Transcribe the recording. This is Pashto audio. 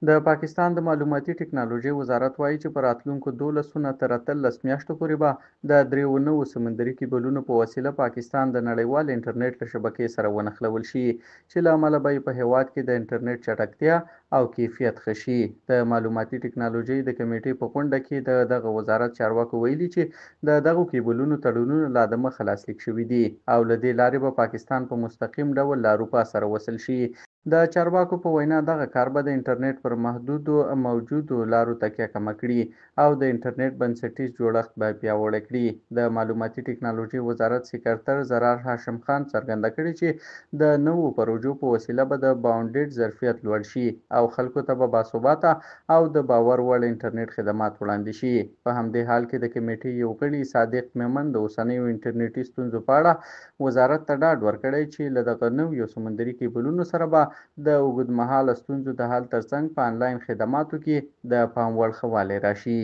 د پاکستان د معلوماتي ټکنالوژۍ وزارت وایي چې په راتلونکو 12 نه تر 18 میاشتو پورې به د 93 سمندري کیبلونو په وسیله پاکستان د نړیوال انټرنیټ له شبکې سره ونښلول شي، چې له امله به په هیواد کې د انټرنیټ چټکتیا او کیفیت ښه شي. د معلوماتي ټکنالوژۍ د کمیټې په غونډه کې دغه وزارت چارواکو ویلي چې د دغو کیبلونو تړونونه لا د مخه لاسلیک شوي دي او له دې لارې به پاکستان په مستقیم ډول له اروپا سره وصل شي. د چارواکو په وینا دغه کار به د انټرنیټ پر محدودو موجودو لارو تکیه کمه کړي او د انټرنیټ بنسټیز جوړښت به پیاوړی کړي. د معلوماتي ټکنالوژۍ وزارت سکرتر زرار هاشم خان څرګنده کړې چې د نوو پروژو په وسیله به د باونډډ ظرفیت لوړ شي او خلکو ته به باثباته او د باور وړ انټرنیټ خدمات وړاندې شي. په همدې حال کې د کمیټې یو غړي صادق میمن د اوسنیو انټرنیټي ستونزو په اړه وزارت ته ډاډ ورکړی چې له دغه نویو سمندري کیبلونو سره به د اوږدمهاله ستونزو د حل ترڅنګ په انلاین خدماتو کې د پام وړ ښه والی راشي.